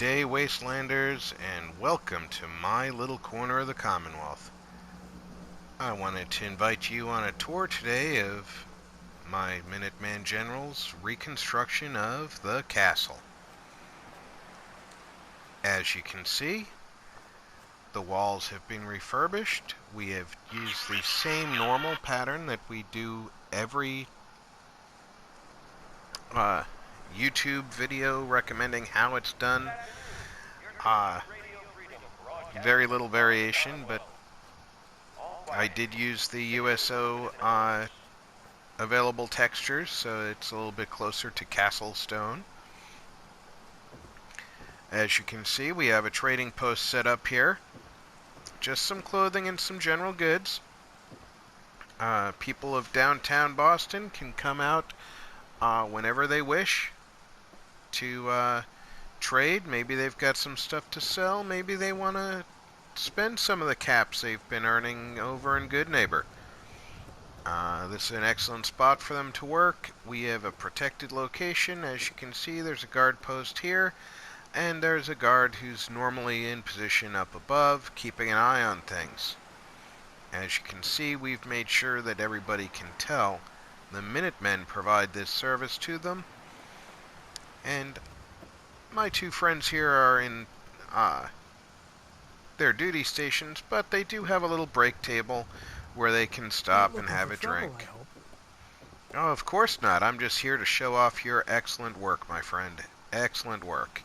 day, Wastelanders, and welcome to my little corner of the Commonwealth. I wanted to invite you on a tour today of my Minuteman General's reconstruction of the castle. As you can see, the walls have been refurbished. We have used the same normal pattern that we do every YouTube video recommending how it's done. Very little variation, but I did use the USO available textures, so it's a little bit closer to castle stone. As you can see, we have a trading post set up here. Just some clothing and some general goods. People of downtown Boston can come out whenever they wish to trade. Maybe they've got some stuff to sell. Maybe they want to spend some of the caps they've been earning over in Good Neighbor. This is an excellent spot for them to work. We have a protected location. As you can see, there's a guard post here, and there's a guard who's normally in position up above, keeping an eye on things. As you can see, we've made sure that everybody can tell the Minutemen provide this service to them. And my two friends here are in their duty stations, but they do have a little break table where they can stop and have a drink. Oh, of course not. I'm just here to show off your excellent work, my friend. Excellent work.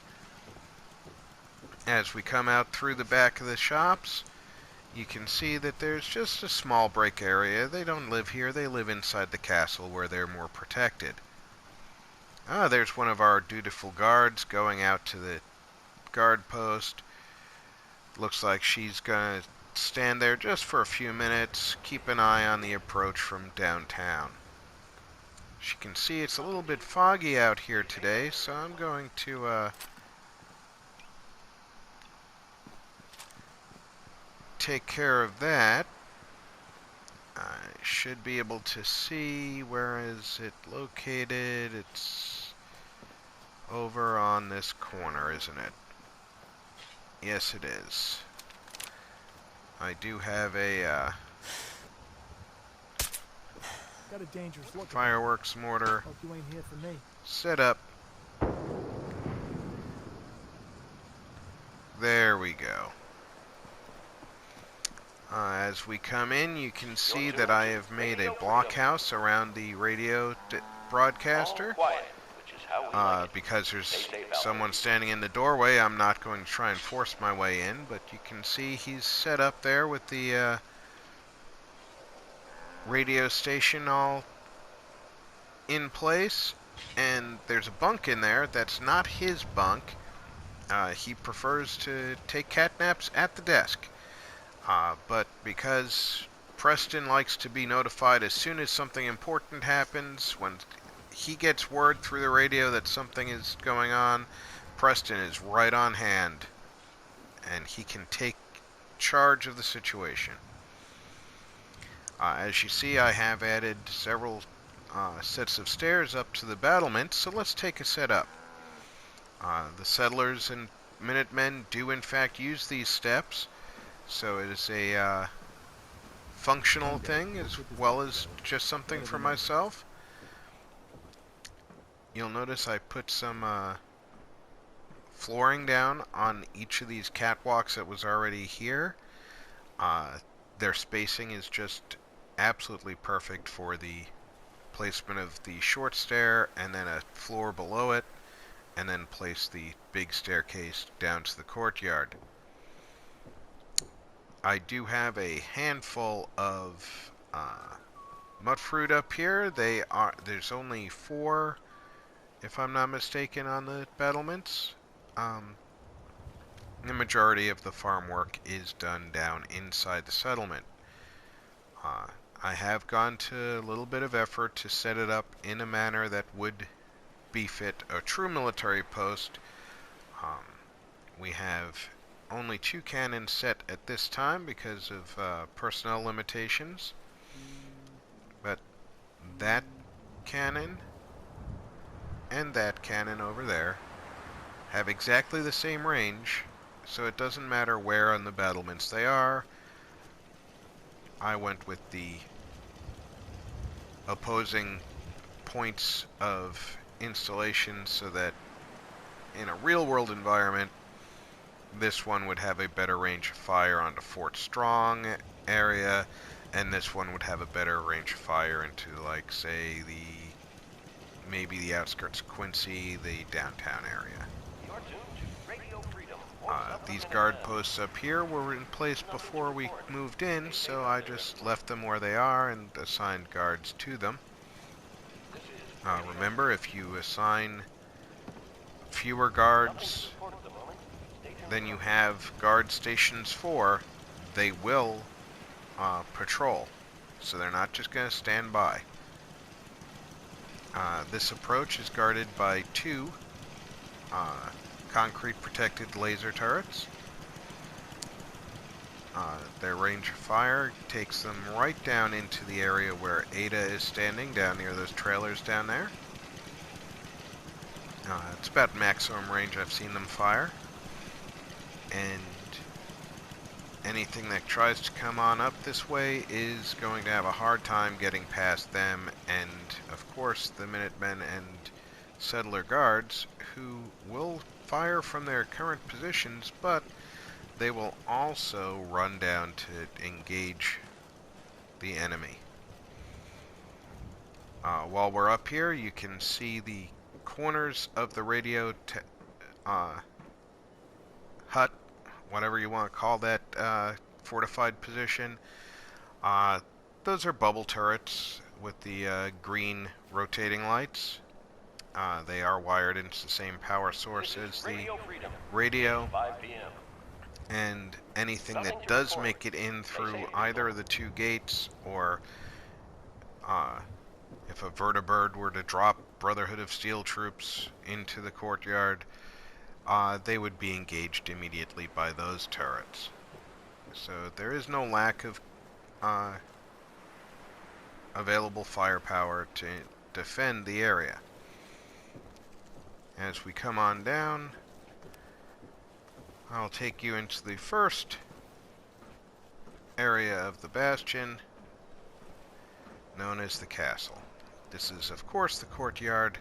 As we come out through the back of the shops, you can see that there's just a small break area. They don't live here. They live inside the castle where they're more protected. There's one of our dutiful guards going out to the guard post. Looks like she's going to stand there just for a few minutes, keep an eye on the approach from downtown. As you can see, it's a little bit foggy out here today, so I'm going to take care of that. I should be able to see, where is it located? It's over on this corner, isn't it? Yes, it is. I do have a got a dangerous look. Fireworks mortar Hope you ain't here for me. set up. There we go. As we come in, you can see that I have made a blockhouse around the radio broadcaster. Because there's someone standing in the doorway, I'm not going to try and force my way in, but you can see he's set up there with the radio station all in place, and there's a bunk in there that's not his bunk. He prefers to take cat naps at the desk, but because Preston likes to be notified as soon as something important happens, when he gets word through the radio that something is going on, Preston is right on hand, and he can take charge of the situation. As you see, I have added several sets of stairs up to the battlements, so let's take a set up. The settlers and Minutemen do in fact use these steps, so it is a functional thing as well as just something for myself. You'll notice I put some flooring down on each of these catwalks that was already here. Their spacing is just absolutely perfect for the placement of the short stair and then a floor below it, and then place the big staircase down to the courtyard. I do have a handful of mudfruit up here. There's only 4, if I'm not mistaken, on the battlements. The majority of the farm work is done down inside the settlement. I have gone to a little bit of effort to set it up in a manner that would befit a true military post. We have only 2 cannons set at this time because of personnel limitations, but that cannon and that cannon over there have exactly the same range, so it doesn't matter where on the battlements they are. I went with the opposing points of installation so that in a real-world environment, this one would have a better range of fire onto Fort Strong area, and this one would have a better range of fire into, like, say, maybe the outskirts of Quincy, the downtown area. These guard posts up here were in place before we moved in, so I just left them where they are and assigned guards to them. Remember, if you assign fewer guards than you have guard stations for, they will patrol. So they're not just going to stand by. This approach is guarded by two concrete protected laser turrets. Their range of fire takes them right down into the area where Ada is standing, down near those trailers down there. It's about maximum range I've seen them fire. And anything that tries to come on up this way is going to have a hard time getting past them, and of course the Minutemen and Settler Guards, who will fire from their current positions, but they will also run down to engage the enemy. While we're up here, you can see the corners of the radio hut, whatever you want to call that fortified position. Those are bubble turrets with the green rotating lights. They are wired into the same power source as the radio, and anything that does make it in through either of the two gates, or if a vertibird were to drop Brotherhood of Steel troops into the courtyard, they would be engaged immediately by those turrets. So there is no lack of available firepower to defend the area. As we come on down, I'll take you into the first area of the bastion, known as the castle. This is, of course, the courtyard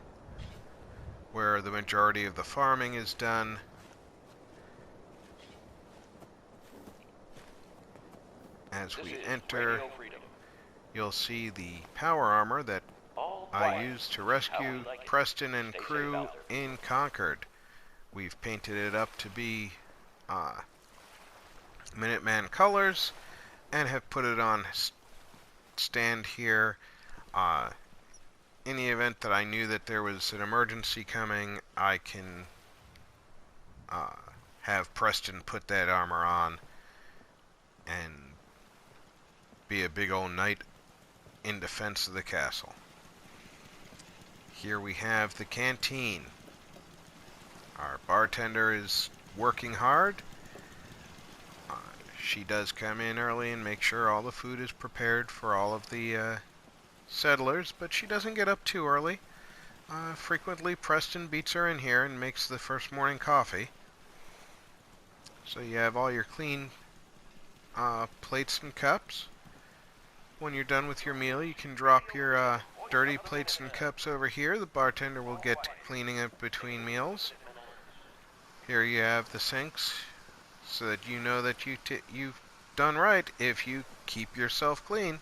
where the majority of the farming is done. As we enter, you'll see the power armor that I used to rescue Preston and crew in Concord. We've painted it up to be Minuteman colors and have put it on stand here. In the event that I knew that there was an emergency coming, I can have Preston put that armor on and be a big old knight in defense of the castle. Here we have the canteen. Our bartender is working hard. She does come in early and make sure all the food is prepared for all of the settlers, but she doesn't get up too early. Frequently, Preston beats her in here and makes the first morning coffee. So you have all your clean plates and cups. When you're done with your meal, you can drop your dirty plates and cups over here. The bartender will get to cleaning up between meals. Here you have the sinks, so that you know that you've done right if you keep yourself clean.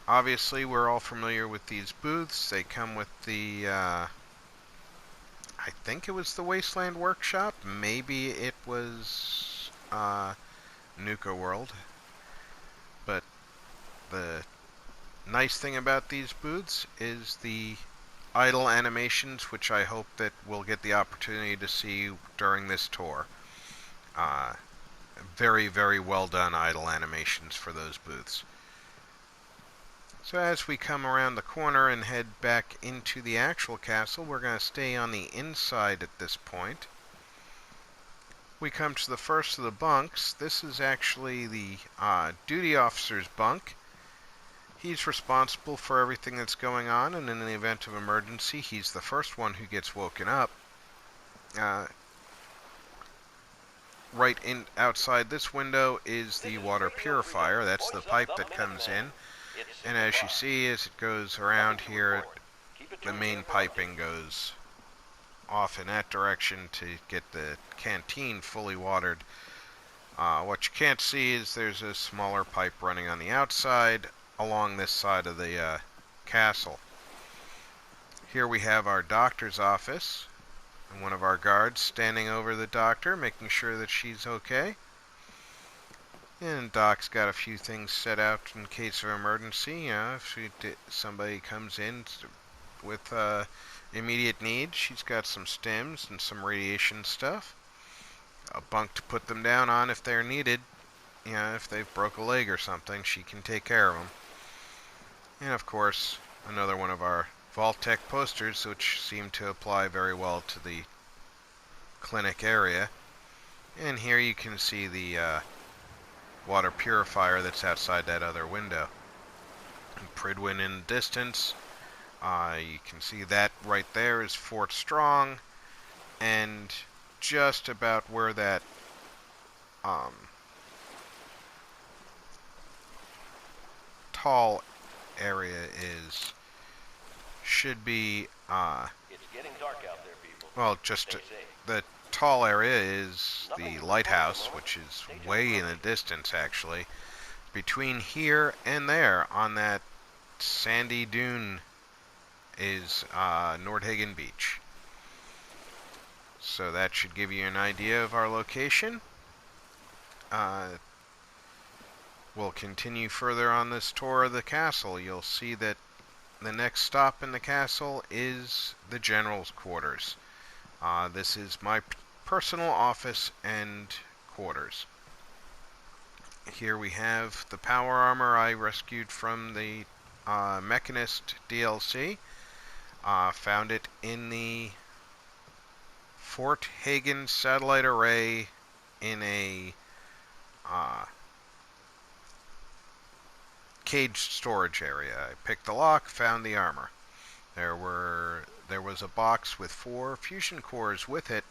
Obviously, we're all familiar with these booths. They come with the, I think it was the Wasteland Workshop. Maybe it was Nuka World. But the nice thing about these booths is the idle animations, which I hope that we'll get the opportunity to see during this tour. Very, very well done idle animations for those booths. So as we come around the corner and head back into the actual castle, we're going to stay on the inside at this point. We come to the first of the bunks. This is actually the duty officer's bunk. He's responsible for everything that's going on, and in the event of emergency, he's the first one who gets woken up. Right in outside this window is the water purifier. That's the pipe that comes in. And as you see, as it goes around here, the main piping goes off in that direction to get the canteen fully watered. What you can't see is there's a smaller pipe running on the outside along this side of the castle. Here we have our doctor's office, and one of our guards standing over the doctor, making sure that she's okay. And Doc's got a few things set out in case of emergency. If somebody comes in with immediate need, she's got some stims and some radiation stuff. A bunk to put them down on if they're needed. If they've broke a leg or something, she can take care of them. And of course, another one of our Vault-Tec posters, which seem to apply very well to the clinic area. And here you can see the water purifier that's outside that other window. And Pridwin in the distance. You can see that right there is Fort Strong, and just about where that tall area is should be It's getting dark out there, people. well, just the tall area is the lighthouse, which is way in the distance actually. Between here and there on that sandy dune is Nordhagen Beach. So that should give you an idea of our location. We'll continue further on this tour of the castle. You'll see that the next stop in the castle is the general's quarters. This is my personal office and quarters. Here we have the power armor I rescued from the Mechanist DLC. Found it in the Fort Hagen satellite array in a caged storage area. I picked the lock, found the armor. There was a box with 4 fusion cores with it.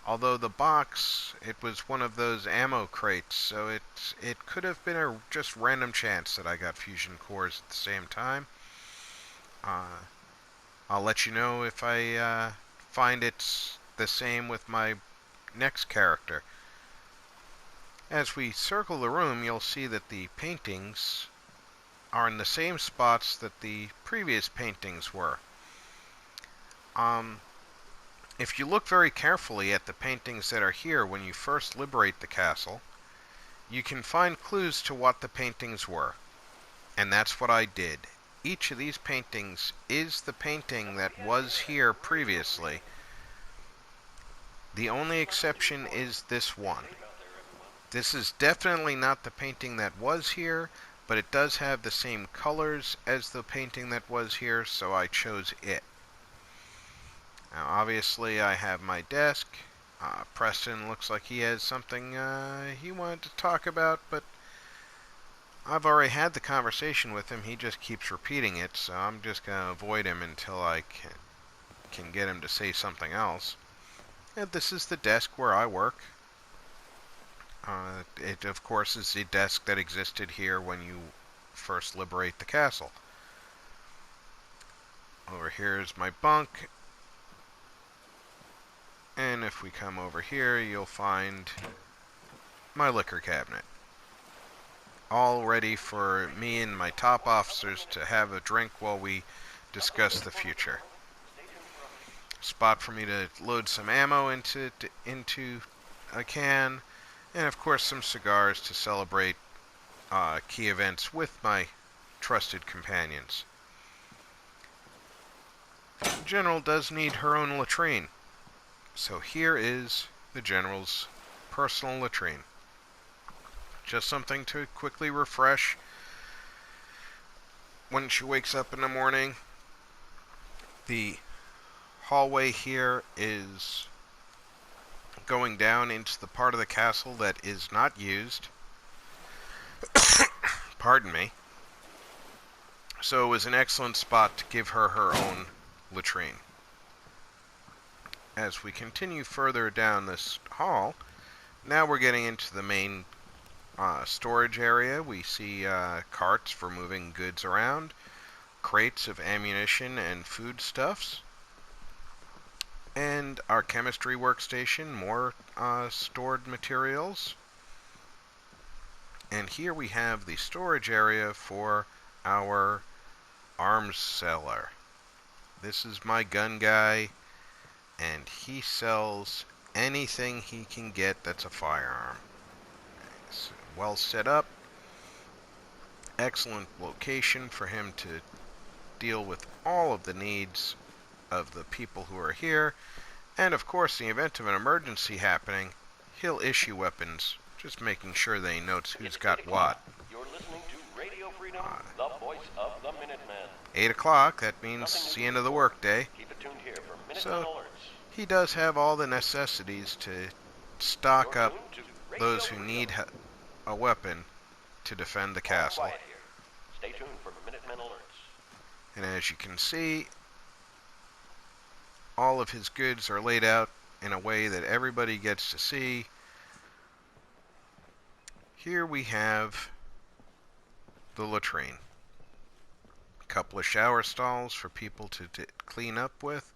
Although the box, it was one of those ammo crates, so it could have been a just random chance that I got fusion cores at the same time. I'll let you know if I find it's the same with my next character. As we circle the room, you'll see that the paintings are in the same spots that the previous paintings were. If you look very carefully at the paintings that are here when you first liberate the castle, you can find clues to what the paintings were. And that's what I did. Each of these paintings is the painting that was here previously. The only exception is this one. This is definitely not the painting that was here, but it does have the same colors as the painting that was here, so I chose it. Now, obviously, I have my desk. Preston looks like he has something he wanted to talk about, but I've already had the conversation with him. He just keeps repeating it, so I'm just going to avoid him until I can get him to say something else. And this is the desk where I work. It, of course, is the desk that existed here when you first liberate the castle. Over here is my bunk. And if we come over here, you'll find my liquor cabinet. All ready for me and my top officers to have a drink while we discuss the future. Spot for me to load some ammo into a can, and of course some cigars to celebrate key events with my trusted companions. The General does need her own latrine. So here is the General's personal latrine. Just something to quickly refresh when she wakes up in the morning. The hallway here is going down into the part of the castle that is not used. Pardon me. So it was an excellent spot to give her her own latrine. As we continue further down this hall, now we're getting into the main storage area. We see carts for moving goods around, crates of ammunition and foodstuffs, and our chemistry workstation, more stored materials. And here we have the storage area for our arms seller. This is my gun guy, and he sells anything he can get that's a firearm. It's well set up, excellent location for him to deal with all of the needs of the people who are here, and of course, in the event of an emergency happening, he'll issue weapons, just making sure that he notes who's got what. You're listening to Radio Freedom, the voice of the Minuteman. 8 o'clock, that means the end of the workday. Keep it tuned here for Minuteman So, alerts. he does have all the necessities to stock up those who need a weapon to defend the castle. Quiet here. Stay tuned for Minuteman alerts. And as you can see, all of his goods are laid out in a way that everybody gets to see. Here we have the latrine. A couple of shower stalls for people to clean up with.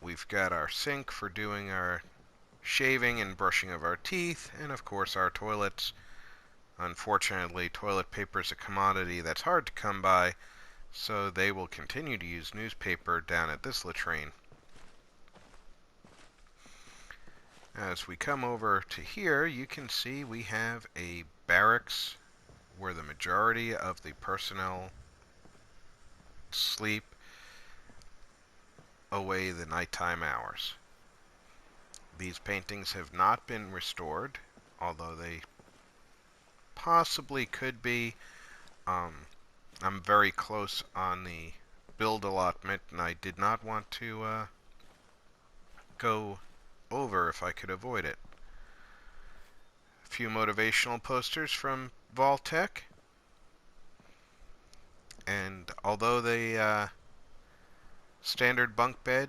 We've got our sink for doing our shaving and brushing of our teeth, and of course our toilets. Unfortunately, toilet paper is a commodity that's hard to come by, so they will continue to use newspaper down at this latrine. As we come over to here, you can see we have a barracks where the majority of the personnel sleep away the nighttime hours. These paintings have not been restored, although they possibly could be. I'm very close on the build allotment, and I did not want to go over if I could avoid it. A few motivational posters from Vaultec, and although the standard bunk bed,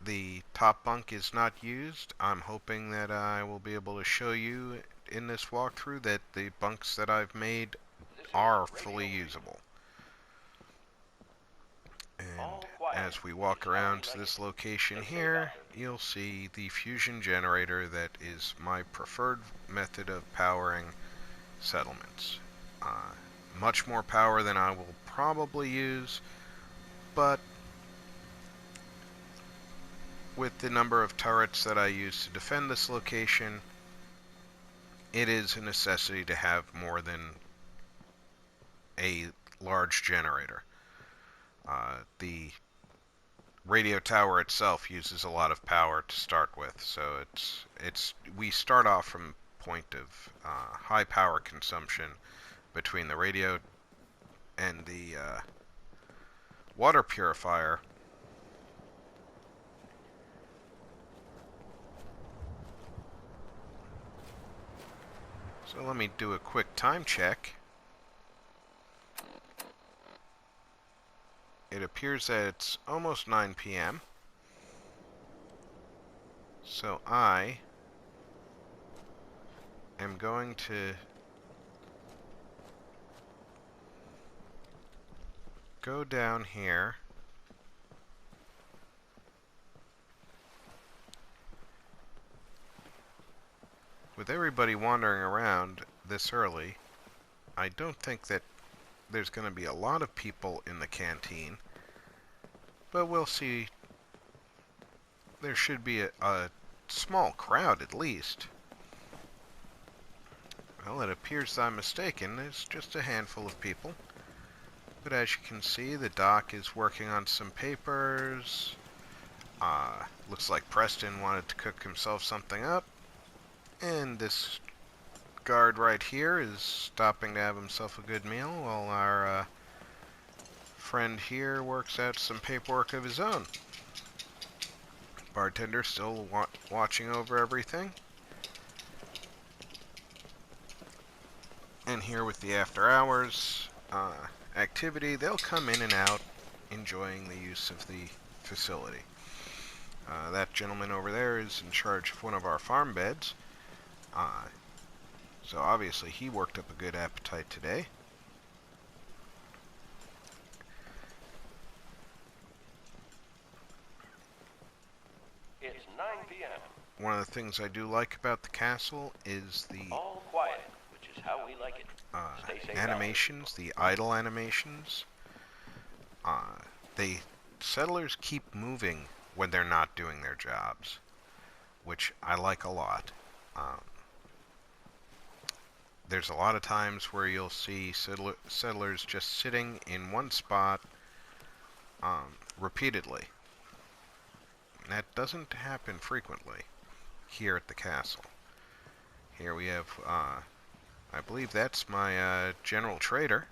the top bunk is not used, I'm hoping that I will be able to show you in this walkthrough that the bunks that I've made are fully usable. And as we walk around to this location here, you'll see the fusion generator that is my preferred method of powering settlements. Much more power than I will probably use, but with the number of turrets that I use to defend this location, it is a necessity to have more than a large generator. The radio tower itself uses a lot of power to start with, so we start off from a point of high power consumption between the radio and the water purifier. So let me do a quick time check. It appears that it's almost 9 p.m. So I am going to go down here . With everybody wandering around this early, I don't think that there's going to be a lot of people in the canteen, but we'll see. There should be a small crowd at least. Well, it appears I'm mistaken. There's just a handful of people. But as you can see, the doc is working on some papers. Looks like Preston wanted to cook himself something up. And this guard right here is stopping to have himself a good meal while our friend here works out some paperwork of his own. Bartender still watching over everything. And here with the after hours, activity, they'll come in and out, enjoying the use of the facility. That gentleman over there is in charge of one of our farm beds. So obviously he worked up a good appetite today. It's 9 p.m. One of the things I do like about the castle is the All quiet, which is how we like it. Stay safe animations, the idle animations. The settlers keep moving when they're not doing their jobs, which I like a lot. There's a lot of times where you'll see settlers just sitting in one spot repeatedly. And that doesn't happen frequently here at the castle. Here we have, I believe that's my general trader.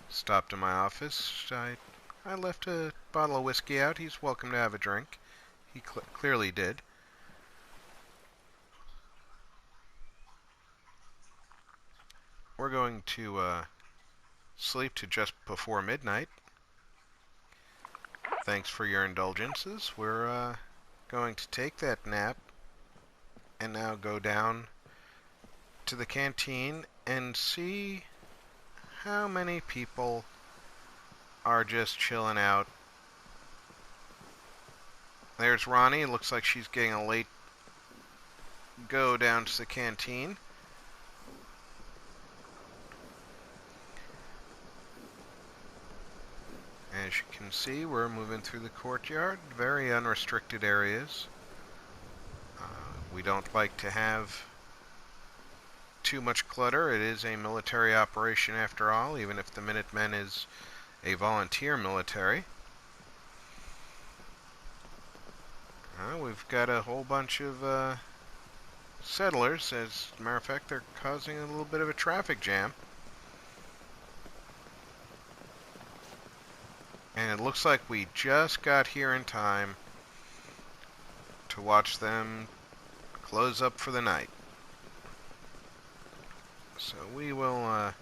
Stopped in my office. I left a bottle of whiskey out. He's welcome to have a drink. He clearly did. We're going to sleep to just before midnight. Thanks for your indulgences. We're going to take that nap and now go down to the canteen and see how many people are just chilling out. There's Ronnie. It looks like she's getting a late go down to the canteen. As you can see, we're moving through the courtyard, very unrestricted areas. We don't like to have too much clutter. It is a military operation after all, even if the Minutemen is a volunteer military. We've got a whole bunch of settlers. As a matter of fact, they're causing a little bit of a traffic jam. And it looks like we just got here in time to watch them close up for the night. So we will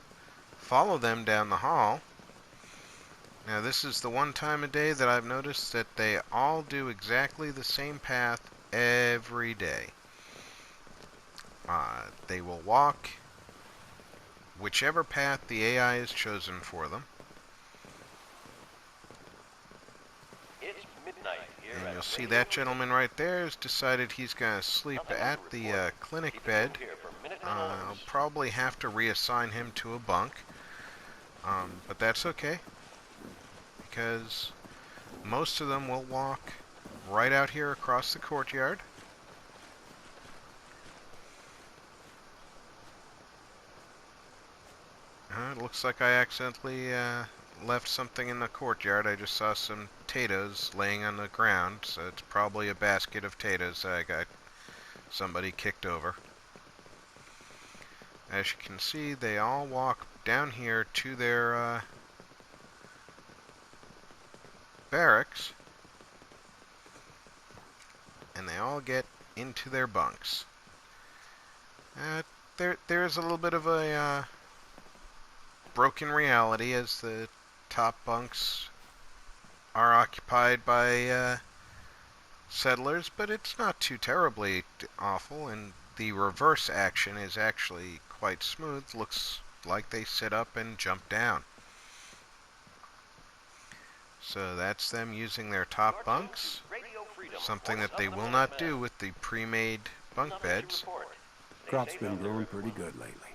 follow them down the hall. Now this is the one time of day that I've noticed that they all do exactly the same path every day. They will walk whichever path the AI has chosen for them. It's midnight here. And at you'll see Radio that gentleman right there has decided he's going to sleep Nothing at to the report. clinic Keep bed. you here for Minutemen I'll orders. probably have to reassign him to a bunk. But that's okay, because most of them will walk right out here across the courtyard. It looks like I accidentally left something in the courtyard. I just saw some potatoes laying on the ground, so it's probably a basket of potatoes that I got somebody kicked over. As you can see, they all walk down here to their barracks, and they all get into their bunks. There's a little bit of a broken reality, as the top bunks are occupied by settlers, but it's not too terribly awful, and the reverse action is actually quite smooth. Looks like they sit up and jump down. So that's them using their top You're tuned bunks, to Radio Freedom, something voice that they of the will not Minutemen. do with the pre-made bunk Nothing to beds. report. Stay Crop's safe been out there, growing pretty everyone. good lately.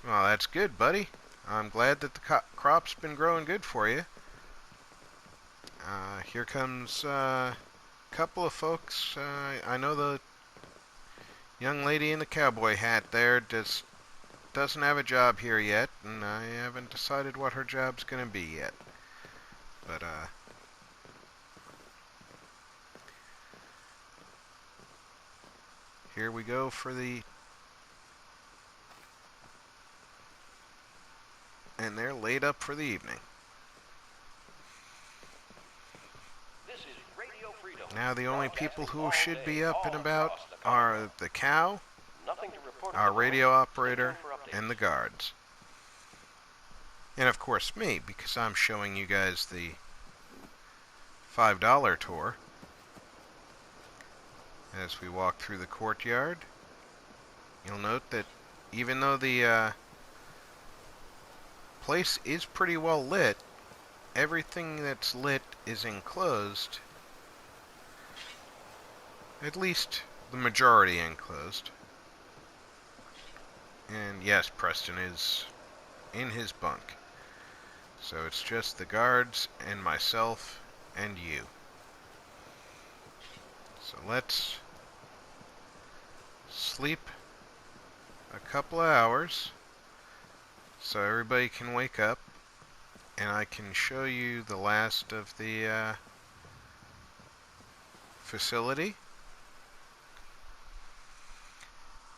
Well, that's good, buddy. I'm glad that the crop's been growing good for you. Here comes a couple of folks. I know the young lady in the cowboy hat there just doesn't have a job here yet, and I haven't decided what her job's going to be yet. But, here we go for the... And they're laid up for the evening. This is Radio Freedom. Now the only people who should be up and all about across the are Commonwealth. the cow, Nothing to report at our the moment. radio Stay operator, tuned for updates. and the guards. And of course me, because I'm showing you guys the $5 tour. As we walk through the courtyard, you'll note that even though the place is pretty well lit, everything that's lit is enclosed. At least the majority enclosed. And yes, Preston is in his bunk. So it's just the guards and myself and you. So let's sleep a couple of hours so everybody can wake up and I can show you the last of the facility.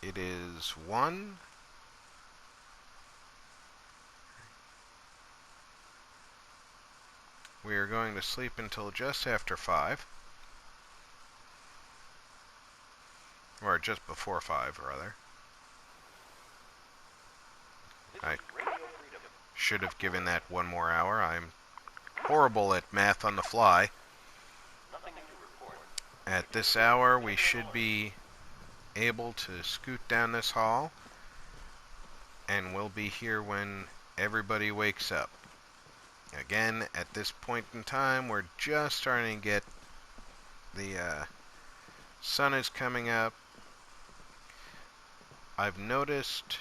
It is 1. We are going to sleep until just after 5. Or just before 5, rather. I should have given that 1 more hour. I'm horrible at math on the fly. At this hour, we should be able to scoot down this hall, and we'll be here when everybody wakes up. Again, at this point in time, we're just starting to get the sun is coming up. I've noticed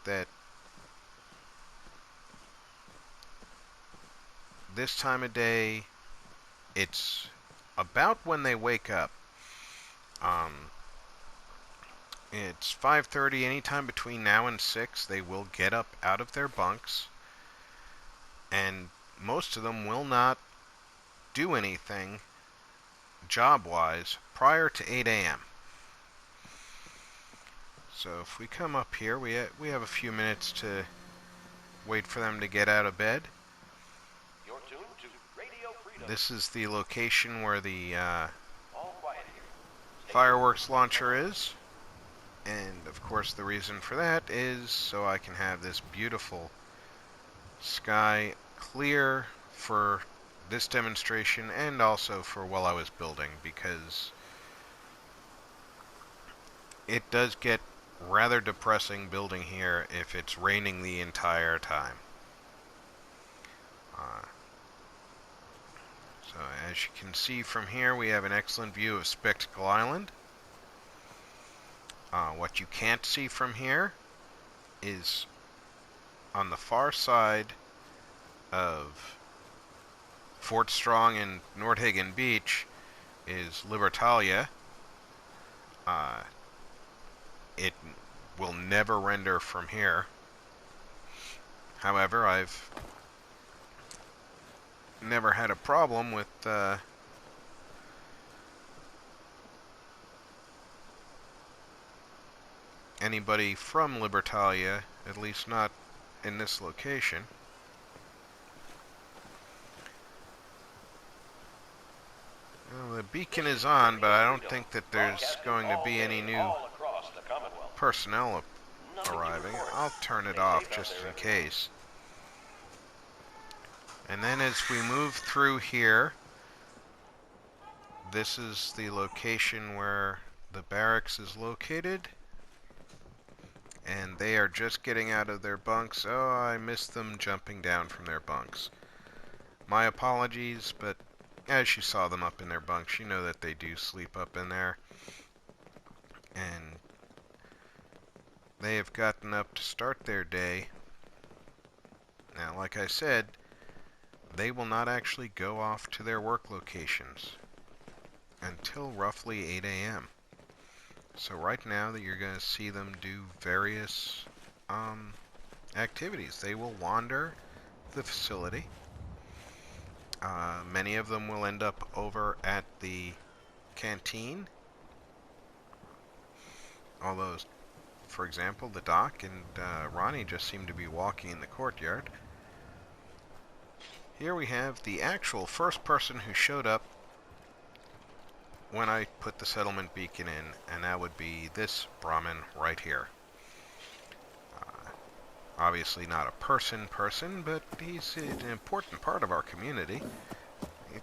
that this time of day, it's about when they wake up. It's 5:30. Anytime between now and 6, they will get up out of their bunks, and most of them will not do anything job-wise prior to 8 a.m. So if we come up here, we have a few minutes to wait for them to get out of bed. You're tuned to Radio Freedom. This is the location where the All quiet here. fireworks launcher is. And of course the reason for that is so I can have this beautiful sky clear for this demonstration and also for while I was building, because it does get rather depressing building here if it's raining the entire time. So as you can see from here, we have an excellent view of Spectacle Island. What you can't see from here is on the far side of Fort Strong and Nordhagen Beach is Libertalia. It will never render from here. However, I've never had a problem with anybody from Libertalia, at least not in this location. Well, the beacon is on, but I don't think that there's going to be any new personnel arriving. I'll turn it off just in case. And then as we move through here, this is the location where the barracks is located. And they are just getting out of their bunks. Oh, I missed them jumping down from their bunks. My apologies, but as you saw them up in their bunks, you know that they do sleep up in there. And they have gotten up to start their day. Now, like I said, they will not actually go off to their work locations until roughly 8 a.m. So right now that you're going to see them do various activities. They will wander the facility. Many of them will end up over at the canteen. Although, for example, the Doc and Ronnie just seem to be walking in the courtyard. Here we have the actual first person who showed up when I put the settlement beacon in, and that would be this Brahmin right here. Obviously not a person, but he's an important part of our community.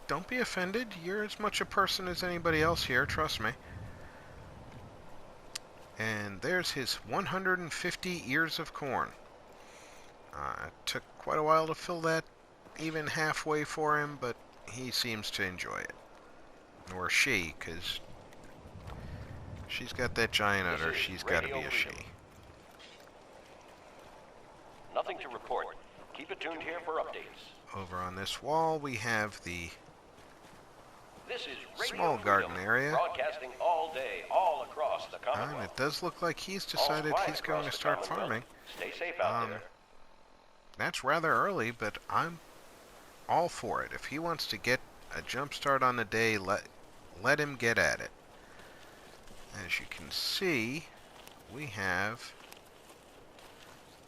Don't be offended. You're as much a person as anybody else here, trust me. And there's his 150 ears of corn. It took quite a while to fill that even halfway for him, but he seems to enjoy it. Or she, because she's got that giant udder. She's got to be a she. Nothing to report. Keep it tuned here for updates. Over on this wall, we have the This is Radio small garden Freedom, area. broadcasting all day, all across the And Commonwealth. it does look like he's All decided quiet he's going to across the start Commonwealth. farming. Stay safe out there. That's rather early, but I'm all for it. If he wants to get a jump start on the day, let him get at it. As you can see, we have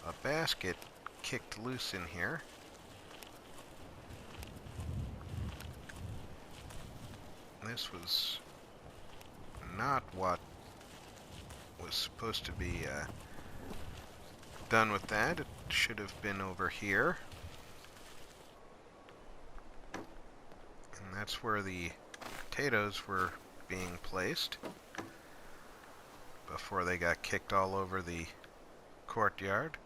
a basket kicked loose in here. This was not what was supposed to be done with that. It should have been over here. And that's where the potatoes were being placed before they got kicked all over the courtyard.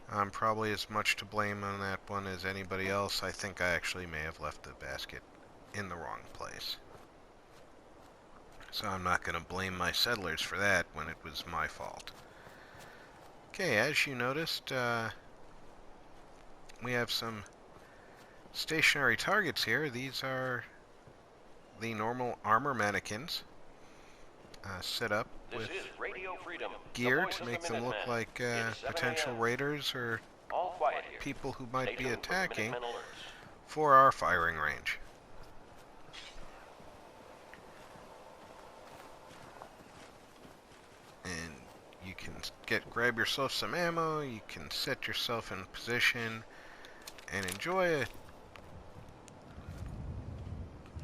I'm probably as much to blame on that one as anybody else. I think I actually may have left the basket in the wrong place. So I'm not going to blame my settlers for that when it was my fault. Okay, as you noticed, we have some stationary targets here. These are the normal armor mannequins set up with This is Radio Freedom, the gear voice to of make the them look Minutemen. like It's 7 potential a.m. raiders or All quiet here. people who Stay might be tuned for attacking Minutemen alerts. for our firing range. And you can grab yourself some ammo, you can set yourself in position and enjoy a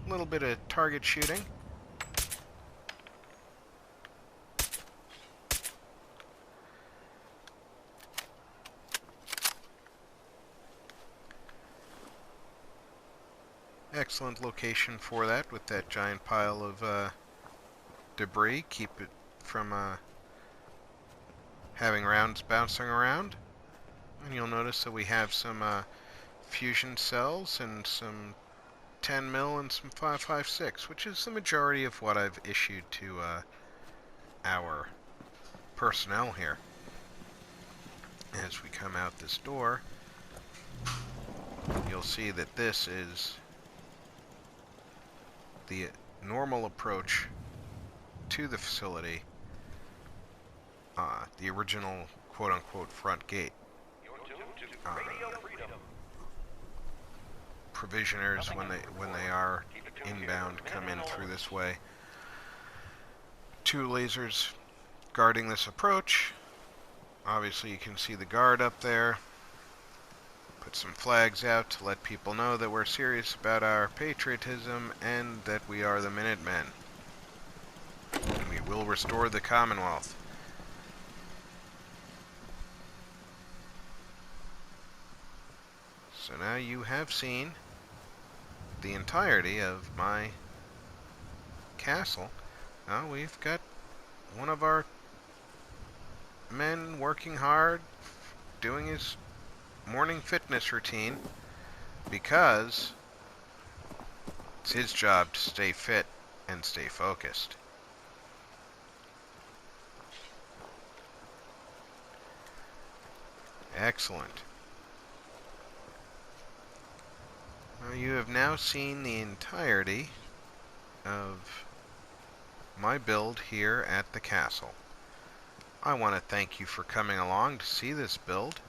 little bit of target shooting. Excellent location for that with that giant pile of debris. Keep it from having rounds bouncing around. And you'll notice that we have some fusion cells and some 10 mil and some 5.56, which is the majority of what I've issued to our personnel here. As we come out this door, you'll see that this is the normal approach to the facility, the original quote-unquote front gate. You're tuned to Radio Freedom. Provisioners, when they are inbound, come in through this way. 2 lasers guarding this approach. Obviously you can see the guard up there. Put some flags out to let people know that we're serious about our patriotism and that we are the Minutemen. And we will restore the Commonwealth. So now you have seen the entirety of my castle. Now we've got one of our men working hard, doing his morning fitness routine, because it's his job to stay fit and stay focused. Excellent. Well, you have now seen the entirety of my build here at the castle. I want to thank you for coming along to see this build.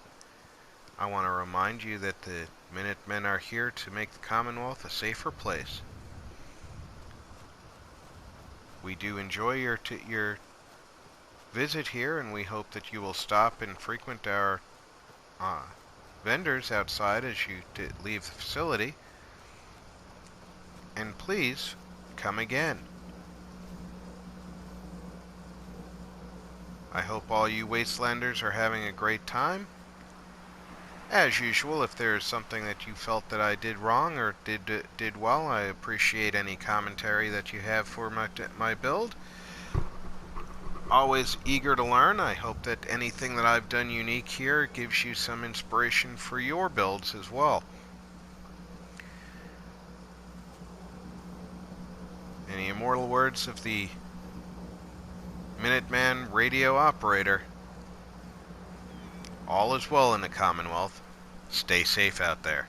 I want to remind you that the Minutemen are here to make the Commonwealth a safer place. We do enjoy your visit here, and we hope that you will stop and frequent our vendors outside as you leave the facility. And please, come again. I hope all you Wastelanders are having a great time. As usual, if there's something that you felt that I did wrong or did well, I appreciate any commentary that you have for my build. Always eager to learn. I hope that anything that I've done unique here gives you some inspiration for your builds as well. Any immortal words of the Minuteman radio operator? All is well in the Commonwealth. Stay safe out there.